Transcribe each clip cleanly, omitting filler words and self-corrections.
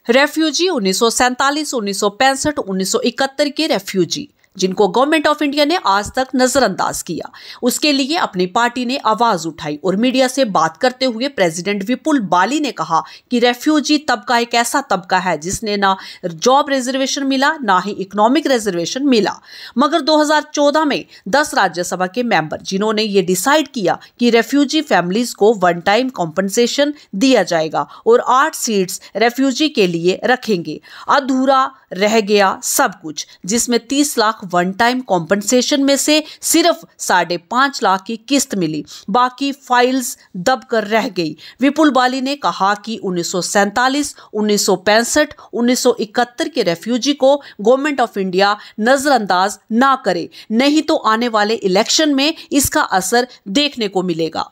Refugee 1947, 1965, 1971 के refugee जिनको government of India ने आज तक नजरअंदाज किया, उसके लिए अपनी पार्टी ने आवाज उठाई और मीडिया से बात करते हुए प्रेसिडेंट विपुल बाली ने कहा कि रेफ्यूजी तबका एक ऐसा तबका है जिसने ना जॉब रिजर्वेशन मिला ना ही इकोनॉमिक रिजर्वेशन मिला। मगर 2014 में 10 राज्यसभा के मेंबर जिन्होंने ये डिसाइड किया कि रेफ्यूजी फैमिलीज को वन टाइम कॉम्पनसेशन दिया जाएगा और 8 सीट्स रेफ्यूजी के लिए रखेंगे। अधूरा रह गया सब कुछ, जिसमें 30 लाख वन टाइम कॉम्पनसेशन में से सिर्फ 5.5 लाख की किस्त मिली, बाकी फाइल्स दब कर रह गई। विपुल बाली ने कहा कि 1947, 1965, 1971 के रेफ्यूजी को गवर्नमेंट ऑफ इंडिया नजरअंदाज ना करे, नहीं तो आने वाले इलेक्शन में इसका असर देखने को मिलेगा।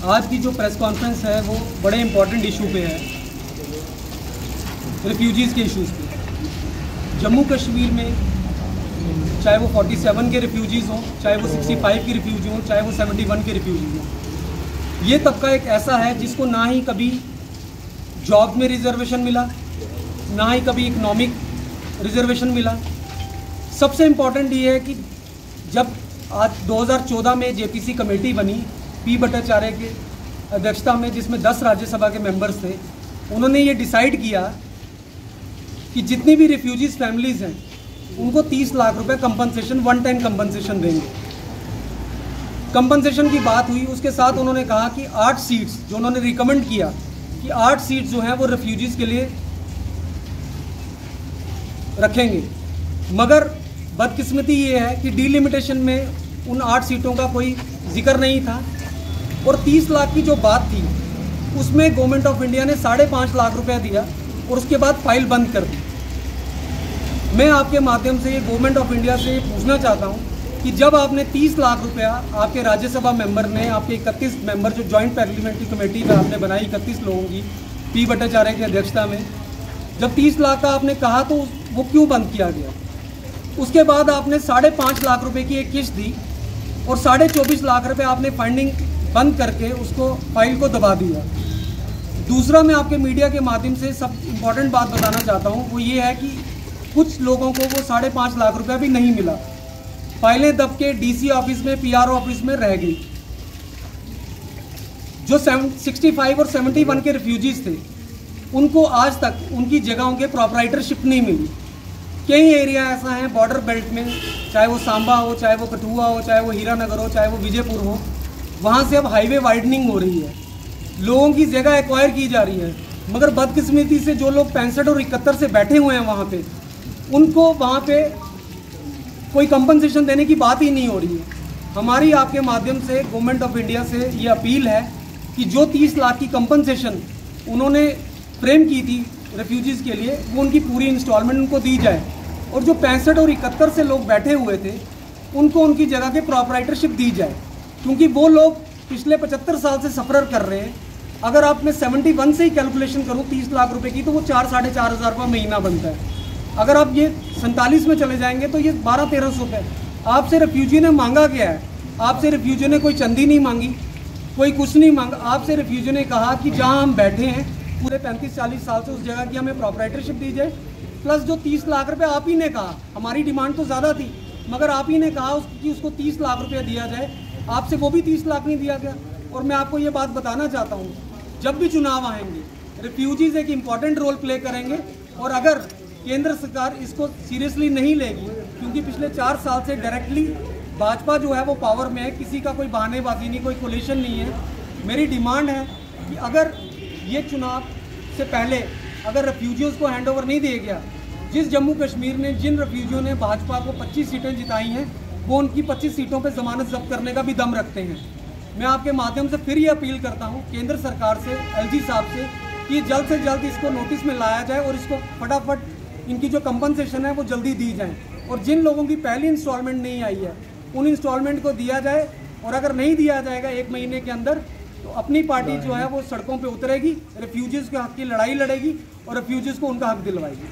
आज की जो प्रेस कॉन्फ्रेंस है वो बड़े इंपॉर्टेंट इशू पे है, रेफ्यूजीज़ के इश्यूज़ पे। जम्मू कश्मीर में चाहे वो 47 के रिफ्यूजीज़ हों, चाहे वो 65 के रिफ्यूजी हों, चाहे वो 71 के रिफ्यूजी हों, ये तबका एक ऐसा है जिसको ना ही कभी जॉब में रिजर्वेशन मिला, ना ही कभी इकोनॉमिक रिजर्वेशन मिला। सबसे इम्पॉर्टेंट ये है कि जब आज 2014 में जेपीसी कमेटी बनी पी भट्टाचार्य के अध्यक्षता में, जिसमें 10 राज्यसभा के मेंबर्स थे, उन्होंने ये डिसाइड किया कि जितनी भी रिफ्यूजीज़ फैमिलीज़ हैं उनको 30 लाख रुपए कंपनसेशन, वन टाइम कंपनसेशन देंगे। कंपनसेशन की बात हुई, उसके साथ उन्होंने कहा कि 8 सीट्स जो उन्होंने रिकमेंड किया कि 8 सीट्स जो हैं वो रेफ्यूजीज़ के लिए रखेंगे। मगर बदकिस्मती ये है कि डीलिमिटेशन में उन 8 सीटों का कोई जिक्र नहीं था और 30 लाख की जो बात थी उसमें गवर्नमेंट ऑफ इंडिया ने 5.5 लाख रुपया दिया और उसके बाद फाइल बंद कर दी। मैं आपके माध्यम से ये गवर्नमेंट ऑफ इंडिया से पूछना चाहता हूँ कि जब आपने 30 लाख रुपया आपके राज्यसभा मेंबर ने, आपके 31 मेंबर जो जॉइंट पार्लियामेंट्री कमेटी में आपने बनाई 31 लोगों की पी भट्टाचार्य की अध्यक्षता में, जब 30 लाख का आपने कहा तो वो क्यों बंद किया गया? उसके बाद आपने 5.5 लाख रुपये की एक किस्त दी और 24.5 लाख रुपये आपने फंडिंग बंद करके उसको फाइल को दबा दिया। दूसरा, मैं आपके मीडिया के माध्यम से सब इम्पॉर्टेंट बात बताना चाहता हूँ, वो ये है कि कुछ लोगों को वो 5.5 लाख रुपया भी नहीं मिला, फाइलें दब के डीसी ऑफिस में, पीआरओ ऑफिस में रह गई। जो 65 और 71 के रिफ्यूजीज थे उनको आज तक उनकी जगहों के प्रॉपराइटरशिप नहीं मिली। कई एरिया ऐसा है बॉर्डर बेल्ट में, चाहे वो सांबा हो, चाहे वो कठुआ हो, चाहे वो हीरानगर हो, चाहे वो विजयपुर हो, वहाँ से अब हाईवे वाइडनिंग हो रही है, लोगों की जगह एक्वायर की जा रही है। मगर बदकिस्मती से जो लोग 65 और 71 से बैठे हुए हैं वहाँ पे, उनको वहाँ पे कोई कंपनसेशन देने की बात ही नहीं हो रही है। हमारी आपके माध्यम से गवर्नमेंट ऑफ इंडिया से ये अपील है कि जो 30 लाख की कंपनसेशन उन्होंने फ्रेम की थी रेफ्यूजीज़ के लिए, वो उनकी पूरी इंस्टॉलमेंट उनको दी जाए और जो 65 और 71 से लोग बैठे हुए थे उनको उनकी जगह के प्रॉपराइटरशिप दी जाए, क्योंकि वो लोग पिछले 75 साल से सफ़र कर रहे हैं। अगर आप मैं 71 से ही कैलकुलेशन करूँ 30 लाख रुपए की, तो वो 4-4.5 हज़ार रुपये महीना बनता है। अगर आप ये 47 में चले जाएंगे तो ये 1200-1300 रुपये। आपसे रेफ्यूजी ने मांगा क्या है? आपसे रेफ्यूजी ने कोई चंदी नहीं मांगी, कोई कुछ नहीं मांगा। आपसे रेफ्यूजी ने कहा कि जहां हम बैठे हैं पूरे 35-40 साल से, उस जगह की हमें प्रॉपराइटरशिप दी जाए, प्लस जो 30 लाख रुपये आप ही ने कहा, हमारी डिमांड तो ज़्यादा थी, मगर आप ही ने कहा कि उसको 30 लाख रुपया दिया जाए, आपसे वो भी 30 लाख नहीं दिया गया। और मैं आपको ये बात बताना चाहता हूँ, जब भी चुनाव आएंगे रेफ्यूजीज़ एक इम्पॉर्टेंट रोल प्ले करेंगे और अगर केंद्र सरकार इसको सीरियसली नहीं लेगी, क्योंकि पिछले 4 साल से डायरेक्टली भाजपा जो है वो पावर में है, किसी का कोई बहानेबाजी नहीं, कोई कोलिशन नहीं है। मेरी डिमांड है कि अगर ये चुनाव से पहले अगर रेफ्यूजीज़ को हैंड ओवर नहीं दिया गया, जिस जम्मू कश्मीर ने, जिन रेफ्यूजियों ने भाजपा को 25 सीटें जिताई हैं, वो उनकी 25 सीटों पर जमानत जब्त करने का भी दम रखते हैं। मैं आपके माध्यम से फिर ये अपील करता हूँ केंद्र सरकार से, एलजी साहब से, कि जल्द से जल्द इसको नोटिस में लाया जाए और इसको फटाफट इनकी जो कंपनसेशन है वो जल्दी दी जाए और जिन लोगों की पहली इंस्टॉलमेंट नहीं आई है उन इंस्टॉलमेंट को दिया जाए। और अगर नहीं दिया जाएगा 1 महीने के अंदर, तो अपनी पार्टी जो है वो सड़कों पे उतरेगी, रेफ्यूजीज़ के हक की लड़ाई लड़ेगी और रेफ्यूजीज़ को उनका हक दिलवाएगी।